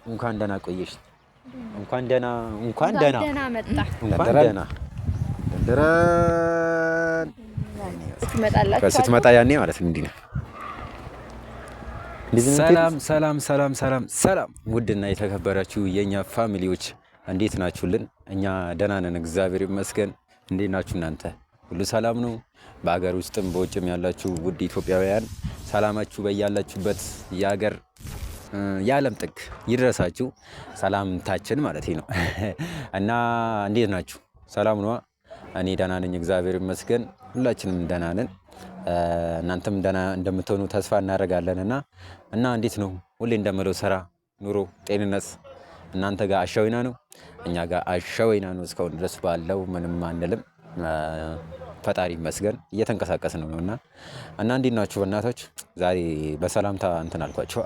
እንኳን ደህና ቆየሽ። እንኳን ደህና መጣ። እንኳን ደህና ደረን ስትመጣ ያኔ ማለት ነው። እንዲህ ነው። ሰላም ውድና የተከበራችሁ የኛ ፋሚሊዎች እንዴት ናችሁልን? እኛ ደህና ነን፣ እግዚአብሔር ይመስገን። እንዴት ናችሁ እናንተ? ሁሉ ሰላም ነው? በአገር ውስጥም በውጭም ያላችሁ ውድ ኢትዮጵያውያን ሰላማችሁ በያላችሁበት የዓለም ጥግ ይድረሳችሁ። ሰላምታችን ማለት ነው እና እንዴት ናችሁ? ሰላም ነዋ? እኔ ደህና ነኝ፣ እግዚአብሔር ይመስገን። ሁላችንም ደህና ነን። እናንተም ደህና እንደምትሆኑ ተስፋ እናደርጋለን። እና እንዴት ነው? ሁሌ እንደምለው ስራ፣ ኑሮ፣ ጤንነት እናንተ ጋር አሻወይና ነው? እኛ ጋር አሻወይና ነው። እስካሁን ድረስ ባለው ምንም አንልም። ፈጣሪ ይመስገን እየተንቀሳቀስን ነው። እና እንዴት ናችሁ በእናቶች? ዛሬ በሰላምታ እንትን አልኳችሁ፣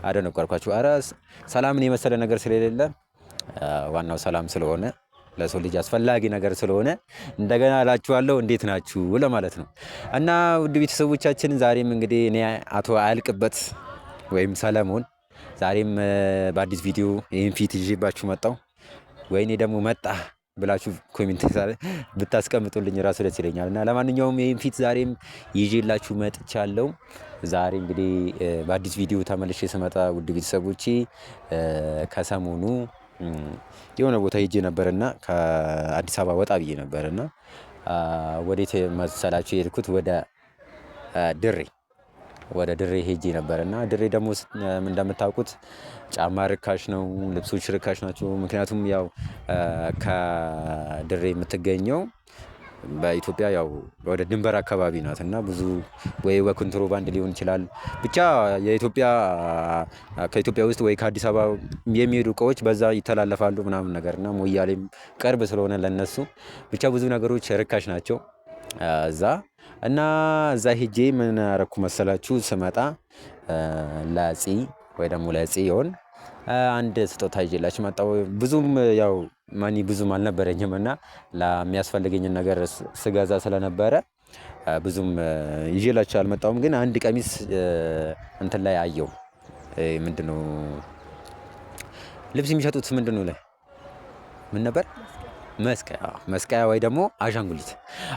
አደነቆርኳችሁ። ኧረ ሰላምን የመሰለ ነገር ስለሌለ ዋናው ሰላም ስለሆነ ለሰው ልጅ አስፈላጊ ነገር ስለሆነ እንደገና እላችኋለሁ እንዴት ናችሁ ለማለት ነው። እና ውድ ቤተሰቦቻችን ዛሬም እንግዲህ እኔ አቶ አያልቅበት ወይም ሰለሞን ዛሬም በአዲስ ቪዲዮ ይህን ፊት ይዤባችሁ መጣሁ። ወይኔ ደግሞ መጣ ብላችሁ ኮሜንት ብታስቀምጡልኝ ራሱ ደስ ይለኛል። እና ለማንኛውም ይህን ፊት ዛሬም ይዤላችሁ መጥቻለሁ። ዛሬ እንግዲህ በአዲስ ቪዲዮ ተመልሼ ስመጣ ውድ ቤተሰቦቼ ከሰሞኑ የሆነ ቦታ ሄጄ ነበርና ከአዲስ አበባ ወጣ ብዬ ነበርና ወዴት መሰላችሁ የሄድኩት? ወደ ድሬ ሄጄ ነበርና ድሬ ደግሞ እንደምታውቁት ጫማ ርካሽ ነው፣ ልብሶች ርካሽ ናቸው። ምክንያቱም ያው ከድሬ የምትገኘው በኢትዮጵያ ያው ወደ ድንበር አካባቢ ናት እና ብዙ ወይ በኮንትሮባንድ ሊሆን ይችላል ብቻ ከኢትዮጵያ ውስጥ ወይ ከአዲስ አበባ የሚሄዱ እቃዎች በዛ ይተላለፋሉ ምናምን ነገር እና ሞያሌም ቅርብ ስለሆነ ለነሱ ብቻ ብዙ ነገሮች ርካሽ ናቸው እዛ ሄጄ ምን አረኩ መሰላችሁ? ስመጣ ለፂ ወይ ደግሞ ለጽዮን አንድ ስጦታ ይዤላችሁ መጣሁ። ብዙም አልነበረኝም እና ለሚያስፈልገኝን ነገር ስገዛ ስለነበረ ብዙም ይዤላችሁ አልመጣሁም። ግን አንድ ቀሚስ እንትን ላይ አየሁ። ምንድነው ልብስ የሚሸጡት ምንድነው ላይ ምን ነበር? መስቀያ ወይ ደግሞ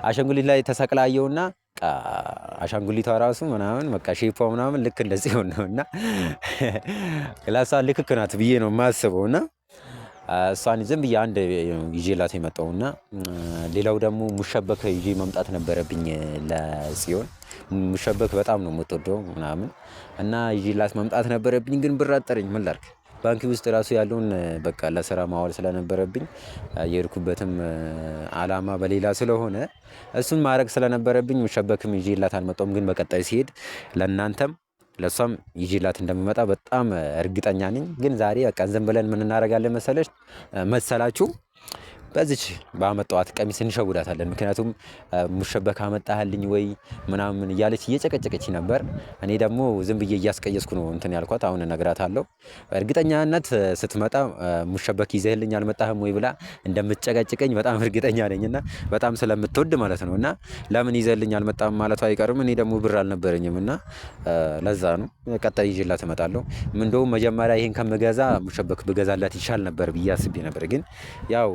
አሻንጉሊት ላይ ተሰቅላ አየሁና አሻንጉሊቷ ራሱ ምናምን በቃ ሼፓ ምናምን ልክ እንደዚህ ነውና ለሷ ልክ ናት ብዬ ነው የማስበው። እና እሷን ዝም ብዬ አንድ ይዤላት የመጣውና ሌላው ደግሞ ሙሸበክ ይዤ መምጣት ነበረብኝ ለጽዮን። ሙሸበክ በጣም ነው የምትወደው ምናምን እና ይዤላት መምጣት ነበረብኝ። ግን ብር አጠረኝ። ምን ላድርግ? ባንክ ውስጥ ራሱ ያለውን በቃ ለስራ ማዋል ስለነበረብኝ የሄድኩበትም አላማ በሌላ ስለሆነ እሱን ማድረግ ስለነበረብኝ ሙሸበክም ይዤላት አልመጣሁም። ግን በቀጣይ ሲሄድ ለእናንተም ለሷም ይዤላት እንደሚመጣ በጣም እርግጠኛ ነኝ። ግን ዛሬ በቃ ዝም ብለን ምን እናደርጋለን መሰላችሁ? በዚች ባመጣኋት ቀሚስ እንሸውዳታለን። ምክንያቱም ሙሸበክ አመጣህልኝ ወይ ምናምን እያለች እየጨቀጨቀች ነበር። እኔ ደግሞ ዝም ብዬ እያስቀየስኩ ነው እንትን ያልኳት። አሁን እነግራታለሁ። እርግጠኛነት ስትመጣ ሙሸበክ ይዘህልኝ አልመጣህም ወይ ብላ እንደምትጨቀጭቀኝ በጣም እርግጠኛ ነኝና በጣም ስለምትወድ ማለት ነው። እና ለምን ይዘህልኝ አልመጣም ማለቷ አይቀርም። እኔ ደግሞ ብር አልነበረኝም እና ለዛ ነው። ቀጣይ ይዤላት እመጣለሁ። እንደውም መጀመሪያ ይሄን ከምገዛ ሙሸበክ ብገዛላት ይሻል ነበር ብዬ አስቤ ነበር። ግን ያው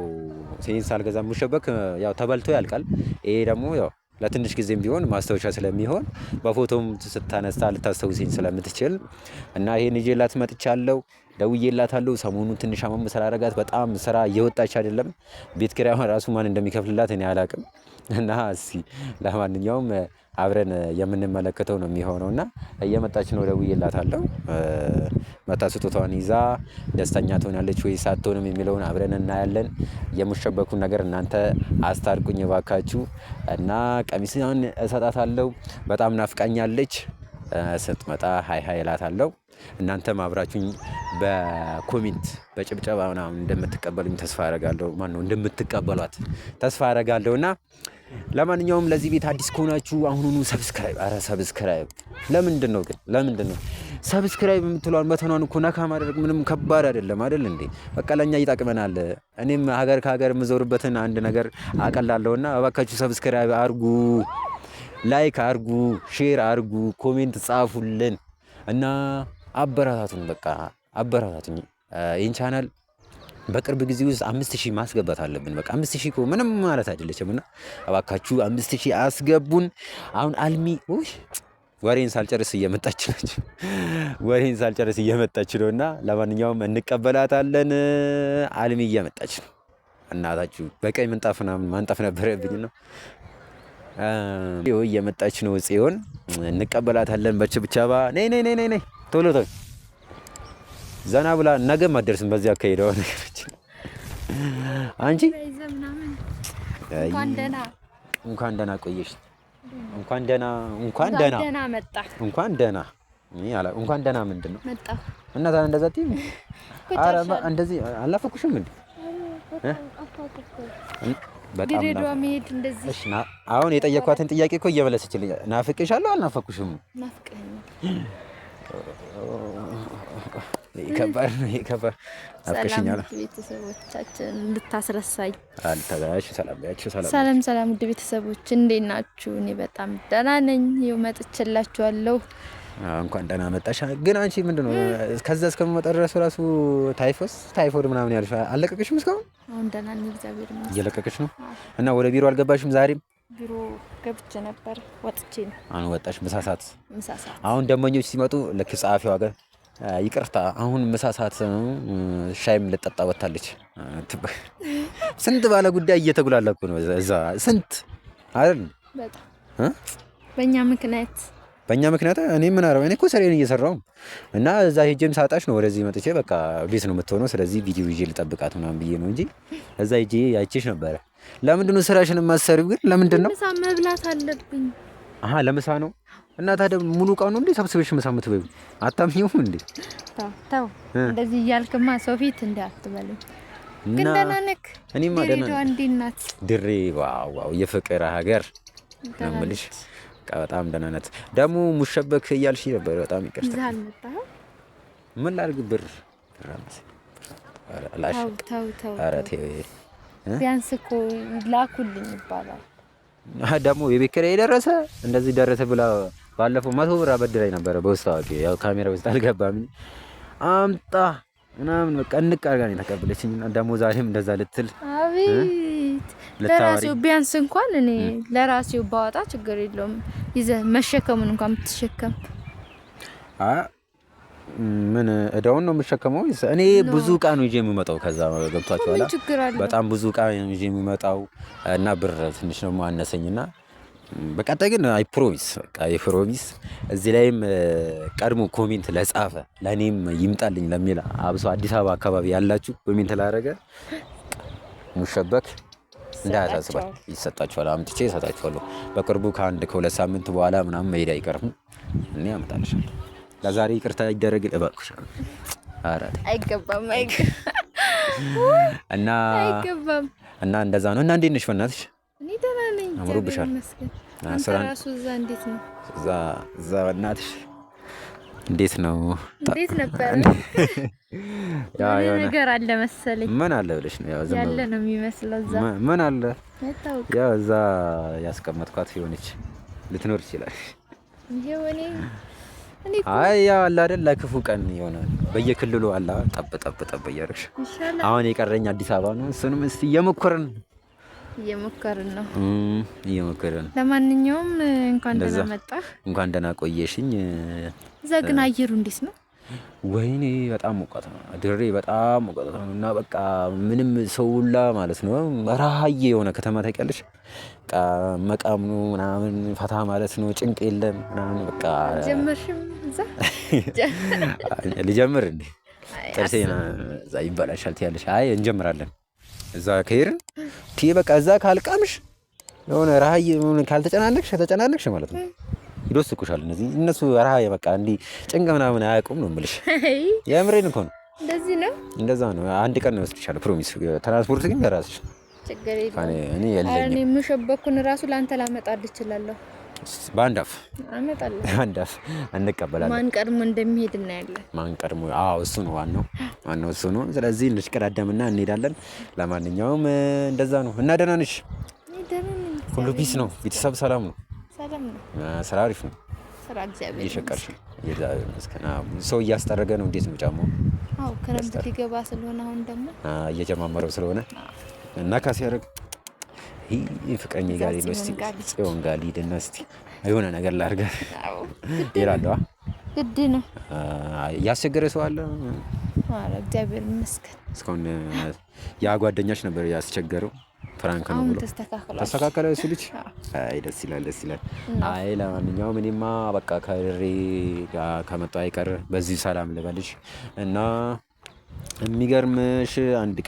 ሴንስ አልገዛም። ሙሸበክ ያው ተበልቶ ያልቃል። ይሄ ደግሞ ያው ለትንሽ ጊዜም ቢሆን ማስታወሻ ስለሚሆን በፎቶም ስታነሳ ልታስታውሰኝ ስለምትችል እና ይሄን ይዤላት መጥቻለሁ። ደውዬላታለሁ። ሰሞኑን ትንሽ አመም ስላደረጋት በጣም ስራ እየወጣች አይደለም። ቤት ኪራዩን ራሱ ማን እንደሚከፍልላት እኔ አላቅም። እና እስኪ ለማንኛውም አብረን የምንመለከተው ነው የሚሆነው። እና እየመጣች ነው። ደውዬላታለሁ። መታ ስጦታዋን ይዛ ደስተኛ ትሆናለች ወይ ሳትሆንም የሚለውን አብረን እናያለን። የሙሸበኩን ነገር እናንተ አስታርቁኝ እባካችሁ። እና ቀሚሷን እሰጣታለሁ። በጣም ናፍቃኛለች። ስትመጣ ሀይ እላታለሁ። እናንተም አብራችሁኝ በኮሜንት በጭብጨባ ምናምን እንደምትቀበሉኝ ተስፋ አደርጋለሁ። እንደምትቀበሏት ተስፋ አደርጋለሁ። እና ለማንኛውም ለዚህ ቤት አዲስ ከሆናችሁ አሁኑኑ ሰብስክራይብ ለምንድን ነው ሰብስክራይብ የምትሏን በተኗን እኮ ነካ ማድረግ ምንም ከባድ አይደለም አይደል እንዴ? በቃ ለኛ ይጠቅመናል። እኔም ሀገር ከሀገር የምዞርበትን አንድ ነገር አቀላለሁና እባካችሁ ሰብስክራይብ አርጉ፣ ላይክ አርጉ፣ ሼር አርጉ፣ ኮሜንት ጻፉልን እና አበረታቱን። በቃ አበረታቱኝ። ይህን ቻናል በቅርብ ጊዜ ውስጥ 5000 ማስገባት አለብን። በቃ 5000 እኮ ምንም ማለት አይደለችም እና እባካችሁ 5000 አስገቡን። አሁን አልሚ ወሬን ሳልጨርስ እየመጣች ነው እና ለማንኛውም እንቀበላታለን። አልሚ እየመጣች ነው። እናታችሁ በቀይ ምንጣፍ ምናምን ማንጠፍ ነበረብኝ ነው። እየመጣች ነው ጽዮን፣ እንቀበላታለን በችብቻባ። ነይ ቶሎ ዘና ብላ ነገም አትደርስም በዚህ አካሄደው ነገሮች። አንቺ እንኳን ደህና ቆየሽ። እንኳን ደህና ምንድን ነው መጣ እና ታዲያ እንደዛ ትይ። ኧረ እንደዚህ አላፈኩሽም እንዴ? በጣም ድሬዳዋ መሄድ እንደዚህ። እሺ አሁን የጠየኳትን ጥያቄ እኮ እየመለሰችልኝ። ናፍቄሻለሁ አልናፈኩሽም? ናፍቀኸኛል። ይከባድ ነው። ናፍቀሽኛል። ቤተሰቦቻችን እንድታስረሳኝ አልተጋሽ። ሰላም ውድ ቤተሰቦች እንዴት ናችሁ? እኔ በጣም ደህና ነኝ። ይኸው መጥቼላችኋለሁ። እንኳን ደህና መጣሽ። ግን አንቺ ምንድነው ከዛ እስከመጣ ድረስ ራሱ ታይፎድ ምናምን ያልሽ አለቀቅሽም? እስካሁን አሁን ደህና ነኝ እግዚአብሔር ይመስገን። እየለቀቅሽ ነው እና ወደ ቢሮ አልገባሽም? ዛሬም ቢሮ ገብቼ ነበር፣ ወጥቼ ነው። አሁን ወጣሽ? ምሳ ሰዓት አሁን ደንበኞች ሲመጡ ልክ ጸሐፊዋ ጋር ይቅርታ አሁን ምሳ ሰዓት ነው፣ ሻይም ልጠጣ ወጣለች። ስንት ባለ ጉዳይ እየተጉላላኩ ነው እዛ ስንት አይደል? በጣም በእኛ ምክንያት እኔ ምን አረው? እኔ እኮ ስራዬን እየሰራው እና እዛ ሄጄም ሳጣሽ ነው ወደዚህ መጥቼ በቃ ቤት ነው የምትሆነው። ስለዚህ ቪዲዮ ይዤ ልጠብቃት ምናምን ብዬ ነው እንጂ እዛ ሄጄ ያይቼሽ ነበረ። ለምንድን ነው ስራሽን የማትሰሪው ግን? ለምንድን ነው? ምሳ መብላት አለብኝ። ለምሳ ነው። እና ታዲያ ሙሉ ቀኑ እንዴ ሰብስበሽ ምሳ የምትበይው? አታምኚውም እንዴ? ተው እንደዚህ እያልክማ ሰው ፊት እንዳትበለኝ። ግን ደህና ነህ? እኔማ ደህና ነኝ። እንዴት ናት ድሬ? ዋው የፍቅር ሀገር ነው የምልሽ። በጣም ደህና ናት። ደግሞ ሙሸበክ እያልሽ ነበር። በጣም ይቅርታ። ምን ላድርግ? ብር ቢያንስ እኮ ላኩልኝ ይባላል። ደግሞ የቤት ኪራይ ደረሰ እንደዚህ ደረሰ ብላ ባለፈው 100 ብር አበድራኝ ነበረ በውስጥ አዋቂ። ያው ካሜራ ውስጥ አልገባም። አምጣ ምናምን በቃ እንቅ አድርጋ ነው የተቀበለችኝ። እና ደግሞ ዛሬም እንደዛ ልትል አቤት ለራሴው ቢያንስ እንኳን እኔ ለራሴው ባወጣ ችግር የለውም። ይዘህ መሸከሙን እንኳን ብትሸከም ምን እዳውን ነው የምሸከመው? እኔ ብዙ እቃ ነው ይዤ የምመጣው። ከዛ ገብቷችኋል? በጣም ብዙ እቃ ነው ይዤ የምመጣው እና ብር ትንሽ ነው ማነሰኝና በቀጣይ ግን አይ ፕሮሚስ በቃ የፕሮሚስ እዚህ ላይም ቀድሞ ኮሜንት ለጻፈ ለኔም ይምጣልኝ ለሚል አብሶ አዲስ አበባ አካባቢ ያላችሁ ኮሜንት ላደረገ ሙሸበክ እንዳያሳስባል ይሰጣችኋል። አምጥቼ እሰጣችኋለሁ። በቅርቡ ከ1-2 ሳምንት በኋላ ምናምን መሄድ አይቀርም እኔ አመጣልሻለሁ። ለዛሬ ይቅርታ ይደረግ እባክሽ። ኧረ አይገባም እና እንደዛ ነው። እና እንዴት ነሽ በእናትሽ? እኔ ደህና ነኝ። አምሮብሻል። ራሱ እዛ እንዴት ነው? እዛ በእናትሽ እንዴት ነው? እንዴት ነበር? ያው ነገር አለ መሰለኝ። ምን አለ ብለሽ ነው? ያው ያለ ነው የሚመስለው። እዛ ምን አለ? ያው እዛ ያስቀመጥኳት የሆነች ልትኖር ይችላል። ይሄው አይ ያው አለ አይደል ለክፉ ቀን ይሆናል። በየክልሉ አለ ጠብ እያደረግሽ። አሁን የቀረኝ አዲስ አበባ ነው። እሱንም እስቲ እየሞከርን ነው። ለማንኛውም እንኳን ደህና መጣህ፣ እንኳን ደህና ቆየሽኝ። እዛ ግን አየሩ እንዴት ነው? ወይኔ በጣም ሞቃት ነው ድሬ፣ በጣም ሞቃት ነው እና በቃ ምንም ሰውላ ማለት ነው ረሃዬ የሆነ ከተማ ታውቂያለሽ። በቃ መቃም ነው ምናምን ፈታ ማለት ነው፣ ጭንቅ የለም ምናምን በቃ። ጀመርሽም እዛ? ልጀምር እንዴ? ጥርሴ እዛ ይበላሻል ትያለሽ? አይ እንጀምራለን እዛ ከሄድን በቃ እዛ ካልቃምሽ የሆነ ረሃዬ ካልተጨናነቅሽ ማለት ነው ይዶስኩሻል። እነሱ ረሃ በቃ እንዲህ ጭንቅ ምናምን አያውቁም ነው የምልሽ። የምሬን እኮ ነው። እንደዚህ ነው፣ እንደዛ ነው። አንድ ቀን ነው ወስድሻለሁ ፕሮሚስ። ትራንስፖርት ግን ለራስሽ ችግር የለም። እኔ የለኝም። እኔ የምሸበኩን ራሱ ላንተ ላመጣልህ እችላለሁ። በአንድ አፍ አመጣለሁ። አንድ አፍ እንቀበላለን። ማን ቀድሞ እንደሚሄድ እናያለን። ማን ቀድሞ? አዎ እሱ ነው ዋናው እሱ ነው። ስለዚህ እንሽቀዳደምና እንሄዳለን። ለማንኛውም እንደዛ ነው። እና ደህና ነሽ? ሁሉ ፒስ ነው? ቤተሰብ ሰላም ነው? ሰላም ነው። ስራ አሪፍ ነው። ስራ እግዚአብሔር ይመስገን። ሰው እያስጠረገ ነው። እንዴት ነው ጫማው? አዎ ክረምት ሊገባ ስለሆነ አሁን ደግሞ እየጀማመረው ስለሆነ እና ካሲያረግ ፍቅረኛ ጋር ዩኒቨርሲቲ ጽዮን ጋር ሊድና እስቲ የሆነ ነገር ላድርጋት ይላል። ግድ ነው። ያስቸገረ ሰው አለ? ኧረ እግዚአብሔር ይመስገን እስካሁን ያ ጓደኛሽ ነበር ያስቸገረው? ፍራንክ ነው ብሎ ተስተካከለ እሱ ልጅ? አይ ደስ ይላል፣ ደስ ይላል። አይ ለማንኛውም እኔማ በቃ ከድሬ ከመጣሁ አይቀር በዚህ ሰላም ልበልሽ እና የሚገርምሽ አንድ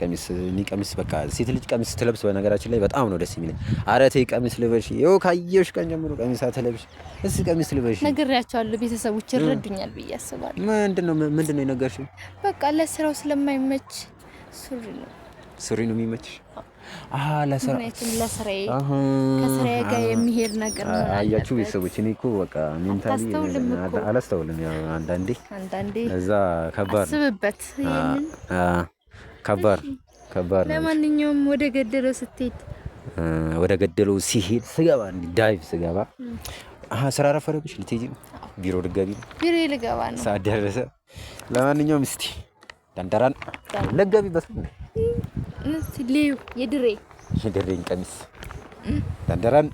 ቀሚስ በቃ ሴት ልጅ ቀሚስ ስትለብስ በነገራችን ላይ በጣም ነው ደስ የሚለኝ። ኧረ ተይ ቀሚስ ልበሽ፣ ይኸው ካየሽ ቀን ጀምሮ ቀሚስ አትለብሽ። እስኪ ቀሚስ ልበሽ ነግሬያቸዋለሁ። ቤተሰቦች ይረዱኛል ብዬ አስባለሁ። ምንድን ነው የነገርሽኝ? በቃ ለስራው ስለማይመች ሱሪ ነው የሚመችሽ? ለስራዬ ከስራዬ ጋር የሚሄድ ነገር ነው። አያችሁ ቤተሰቦች፣ እኔ እኮ በቃ ሜንታሊ አላስተውልም። ያው አንዳንዴ እዛ ከባድ አስብበት። ይሄንን ከባድ ነው። ለማንኛውም ወደ ገደለው ሲሄድ ስገባ ዳይቭ ስገባ ስራ ረፈረብሽ? ልትሄጂ ነው? ቢሮ ልትገቢ ነው? ቢሮ ልገባ ነው። ሰዓት ደረሰ። ለማንኛውም እስቲ ደንደራን ለገቢበት ልዩ የድሬን ቀሚስ ደንደራን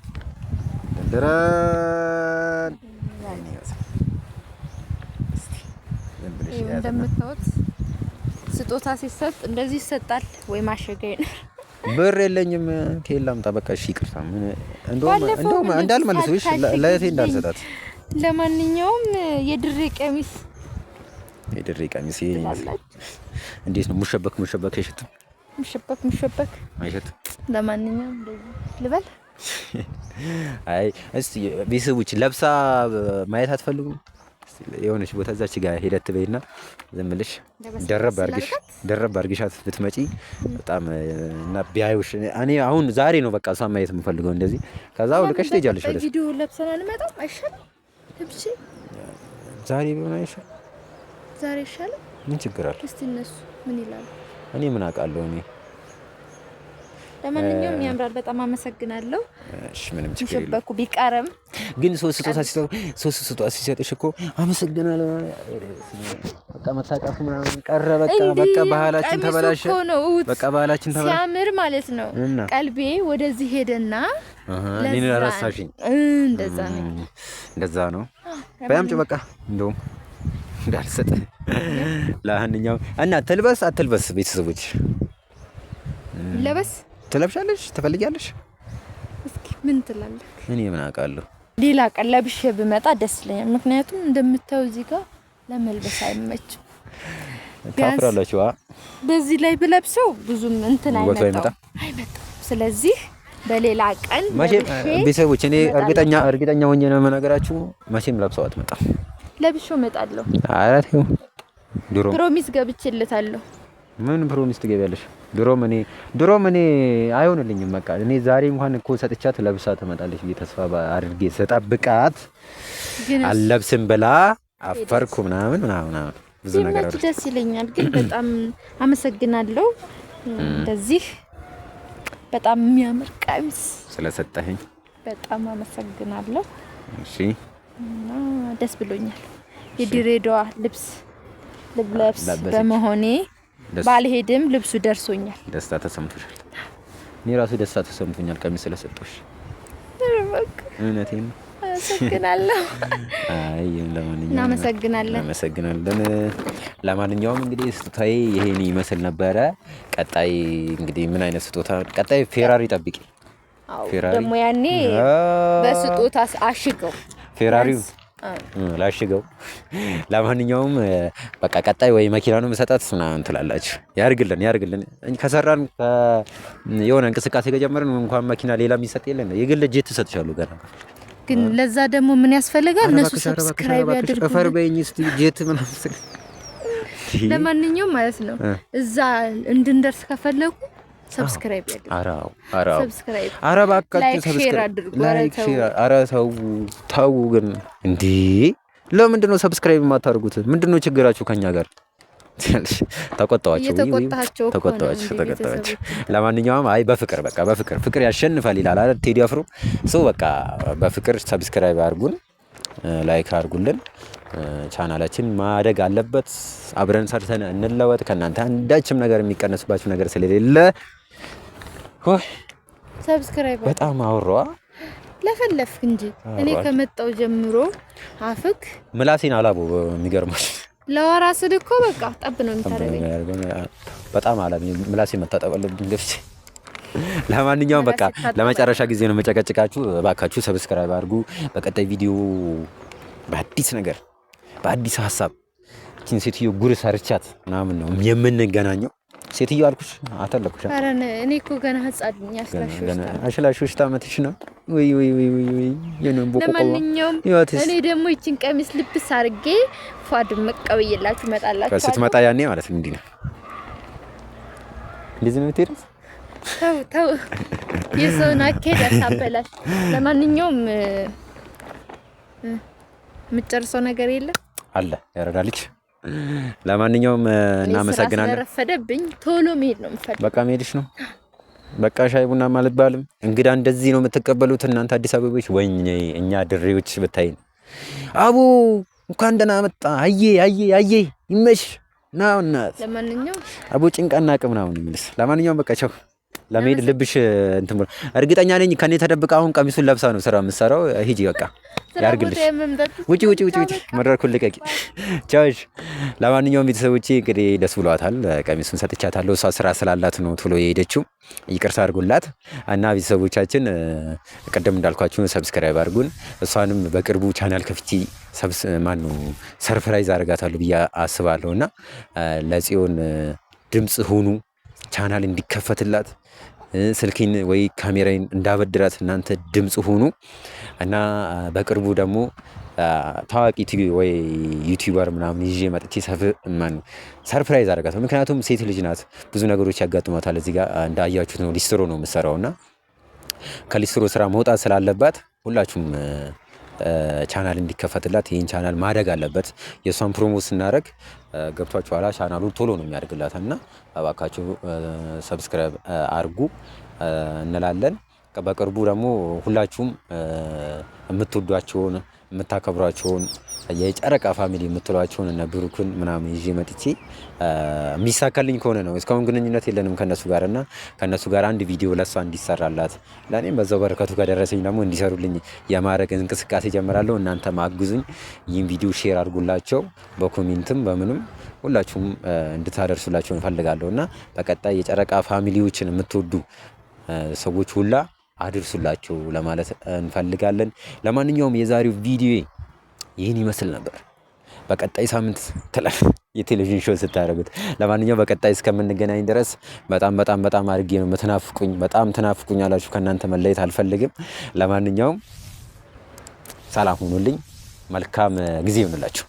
እንደምታዩት ስጦታ ሲሰጥ እንደዚህ ይሰጣል ወይ? ማሸጊያ ነው። ብር የለኝም ከየት ላምጣ? በቃ እሺ ይቅርታ። እንደውም እንዳልመልስሽ ለእህቴ እንዳልሰጣት። ለማንኛውም የድሬ ቀሚስ እንዴት ነው? ሙሸበክ አይሸትም? ሙሸበክ አይሸትም። ለማንኛውም ልበል። አይ እስቲ ቤተሰቦች ለብሳ ማየት አትፈልጉም? የሆነች ቦታ እዛች ጋር ሄደት በይና ዝም ብለሽ ደረብ አርግሻት ብትመጪ በጣም እና ቢያዩሽ። እኔ አሁን ዛሬ ነው በቃ እሷን ማየት የምፈልገው እንደዚህ። ከዛ ልቀሽ ትሄጃለሽ ወደ ቪዲዮ ለብሰን አንመጣም? አይሻልም? ለብሼ ዛሬ ቢሆን አይሻል? ዛሬ ይሻላል። ምን ችግር አለ? እስቲ እነሱ ምን ይላሉ? እኔ ምን አውቃለሁ እኔ። ለማንኛውም ያምራል። በጣም አመሰግናለሁ። እሺ ምንም ችግር የለም። ሙሸበኩ ቢቀርም ግን ሶስት ስጦታ ሲሰጥሽ እኮ አመሰግናለሁ በቃ መታቀፉ ምናምን ቀረ። በቃ ባህላችን ተበላሸ። በቃ ባህላችን ተበላሸ። ሲያምር ማለት ነው። ቀልቤ ወደዚህ ሄደና እኔን ረሳሽኝ። እንደዛ ነው። በያምጭ በቃ እንደውም እንዳልሰጥ ለማንኛውም እና አትልበስ ቤተሰቦች ትለብሻለሽ? ትፈልጊያለሽ? እስኪ ምን ትላለህ? እኔ ምን አውቃለሁ። ሌላ ቀን ለብሼ ብመጣ ደስ ይለኛል። ምክንያቱም እንደምታዩ እዚህ ጋር ለመልበስ አይመችም። ታፍራላችሁ። በዚህ ላይ ብለብሰው ብዙም እንትን አይመጣም። ስለዚህ በሌላ ቀን ቤተሰቦች እኔ እርግጠኛ ሆኜ ነው የምነግራችሁ፣ መቼም ለብሰው አትመጣም። ለብሼው እመጣለሁ። አራት ነው ፕሮሚስ ገብቼለታለሁ። ምን ፕሮሚስ ትገቢያለሽ? ድሮም እኔ አይሆንልኝም። በቃ እኔ ዛሬ እንኳን እኮ ሰጥቻት ለብሳ ትመጣለች ብዬ ተስፋ አድርጌ ስጠብቃት አልለብስም ብላ አፈርኩ ምናምን ብዙ ነገር አለ። ደስ ይለኛል፣ ግን በጣም አመሰግናለሁ እንደዚህ በጣም የሚያምር ቀሚስ ስለሰጠኸኝ በጣም አመሰግናለሁ። እሺ እና ደስ ብሎኛል። የድሬዳዋ ልብስ ልብስ በመሆኔ ባልሄድም ልብሱ ደርሶኛል። ደስታ ተሰምቶሻል? እኔ ራሱ ደስታ ተሰምቶኛል ቀሚስ ስለሰጠሽ። እውነቴን አመሰግናለሁ። አይ ለማንኛውም እናመሰግናለን። ለማንኛውም እንግዲህ ስጦታዬ ይሄን ይመስል ነበረ። ቀጣይ እንግዲህ ምን አይነት ስጦታ? ቀጣይ ፌራሪ ጠብቂ። ፌራሪ ደግሞ ያኔ በስጦታ አሽገው ፌራሪው ላሽገው። ለማንኛውም በቃ ቀጣይ ወይ መኪና ነው መሰጣት ምናምን ትላላችሁ። ያርግልን። ከሰራን የሆነ እንቅስቃሴ ከጀመርን እንኳን መኪና ሌላ የሚሰጥ የለን። የግል ጄት ትሰጥሻለሁ ገና። ግን ለዛ ደግሞ ምን ያስፈልጋል? እነሱ ሰብስክራይብ ያድርጉ። ፈርበኝ እስቲ ጄት ምናምን። ለማንኛውም ማለት ነው እዛ እንድንደርስ ከፈለጉ ሰብስክራይብ ያድርጉ። አራው ሰብስክራይብ ባካችሁ ሰብስክራይብ ላይክ ሼር። ኧረ ተው ግን እንዴ! ለምንድን ነው ሰብስክራይብ የማታደርጉት? ምንድነው ችግራችሁ ከኛ ጋር? ተቆጣዋቸው። ለማንኛውም አይ በፍቅር ያሸንፋል ይላል አይደል ቴዲ አፍሮ። በቃ በፍቅር ሰብስክራይብ አድርጉን። ላይክ አድርጉልን። ቻናላችን ማደግ አለበት። አብረን ሰርተን እንለወጥ። ከእናንተ አንዳችም ነገር የሚቀነስባችሁ ነገር ስለሌለ ሰብስክራይብ በጣም አወራዋ ለፈለፍክ እንጂ እኔ ከመጣው ጀምሮ አፍክ ምላሴን አላቦ የሚገርምሽ ለወራ ስል እኮ በቃ ጠብ ነው የምታደርገኝ። በጣም አላሚ ምላሴ መታጠብ አለብኝ ገብቼ። ለማንኛውም በቃ ለመጨረሻ ጊዜ ነው መጨቀጭቃችሁ። እባካችሁ ሰብስክራይብ አድርጉ። በቀጣይ ቪዲዮ በአዲስ ነገር በአዲስ ሀሳብ እቺን ሴትዮ ጉር ሰርቻት ምናምን ነው የምንገናኘው። ሴትዮ አልኩሽ አተለኩሽ። ኧረ እኔ እኮ ገና ህጻን ነኝ። አሽላሽ አመትሽ ነው ወይ ወይ ወይ ወይ የነን ቦቆቆ። ለማንኛውም እኔ ደግሞ እቺን ቀሚስ ልብስ አድርጌ ፏድ መቀበየላችሁ እመጣላችሁ። ስትመጣ ያኔ ማለት ነው እንዲህ ነው እንደዚህ ነው የምትሄደው። ተው የሰውን አካሄድ ያሳበላሽ። ለማንኛውም የምትጨርሰው ነገር የለም አለ ያረዳልች። ለማንኛውም እናመሰግናለን። ረፈደብኝ ቶሎ መሄድ ነው የምፈልገው። በቃ መሄድሽ ነው በቃ ሻይ ቡና ማለት ባልም እንግዳ እንደዚህ ነው የምትቀበሉት እናንተ አዲስ አበቦች። ወይኔ እኛ ድሬዎች ብታይን አቡ እንኳን ደህና መጣ አዬ አዬ አዬ ይመሽ ናውና። ለማንኛውም አቡ ጭንቃና ቅም ነው የሚልስ። ለማንኛውም በቃ ቻው። ለመሄድ ልብሽ እንትን ብሎ እርግጠኛ ነኝ ከኔ ተደብቃ አሁን ቀሚሱን ለብሳ ነው ስራ የምትሰራው። ሂጂ በቃ ያርግልሽ። ውጪ ውጪ ውጪ ውጪ መድረኩን ልቀቂ። ቻውሽ። ለማንኛውም ቤተሰቦቼ እንግዲህ ደስ ብሏታል። ቀሚሱን ሰጥቻታለሁ። እሷ ስራ ስላላት ነው ቶሎ የሄደችው። ይቅርታ አድርጉላት እና ቤተሰቦቻችን ቅድም እንዳልኳችሁ ሰብስክራይብ አድርጉን። እሷንም በቅርቡ ቻናል ከፍቼ ሰርፕራይዝ አደርጋታለሁ ብዬ አስባለሁና ለጽዮን ድምጽ ሁኑ። ቻናል እንዲከፈትላት ስልኬን ወይ ካሜራዬን እንዳበድራት እናንተ ድምጽ ሁኑ እና በቅርቡ ደግሞ ታዋቂ ወይ ዩቲዩበር ምናምን ይዤ መጥቼ ሰርፕራይዝ አደርጋታለሁ። ምክንያቱም ሴት ልጅ ናት፣ ብዙ ነገሮች ያጋጥሟታል። እዚህ ጋር እንዳያችሁት ነው ሊስትሮ ነው የምትሰራውና ከሊስትሮ ስራ መውጣት ስላለባት ሁላችሁም ቻናል እንዲከፈትላት ይህን ቻናል ማደግ አለበት። የእሷን ፕሮሞት ስናደርግ ገብቷችሁ ኋላ ቻናሉ ቶሎ ነው የሚያደርግላት እና እባካችሁ ሰብስክራይብ አድርጉ እንላለን። በቅርቡ ደግሞ ሁላችሁም የምትወዷቸውን የምታከብሯቸውን የጨረቃ ፋሚሊ የምትሏቸውን እነ ብሩክን ምናምን ይዤ መጥቼ የሚሳካልኝ ከሆነ ነው። እስካሁን ግንኙነት የለንም ከነሱ ጋር እና ከነሱ ጋር አንድ ቪዲዮ ለሷ እንዲሰራላት ለእኔም በዛው በረከቱ ከደረሰኝ ደግሞ እንዲሰሩልኝ የማድረግ እንቅስቃሴ ጀምራለሁ። እናንተ ማግዙኝ። ይህን ቪዲዮ ሼር አድርጉላቸው በኮሜንትም በምንም ሁላችሁም እንድታደርሱላቸው እንፈልጋለሁ እና በቀጣይ የጨረቃ ፋሚሊዎችን የምትወዱ ሰዎች ሁላ አድርሱላቸው ለማለት እንፈልጋለን። ለማንኛውም የዛሬው ቪዲዮ ይህን ይመስል ነበር። በቀጣይ ሳምንት የቴሌቪዥን ሾው ስታደርጉት። ለማንኛውም በቀጣይ እስከምንገናኝ ድረስ በጣም በጣም በጣም አድርጌ ነው የምትናፍቁኝ። በጣም ትናፍቁኝ አላችሁ። ከእናንተ መለየት አልፈልግም። ለማንኛውም ሰላም ሁኑልኝ። መልካም ጊዜ ይሁንላችሁ።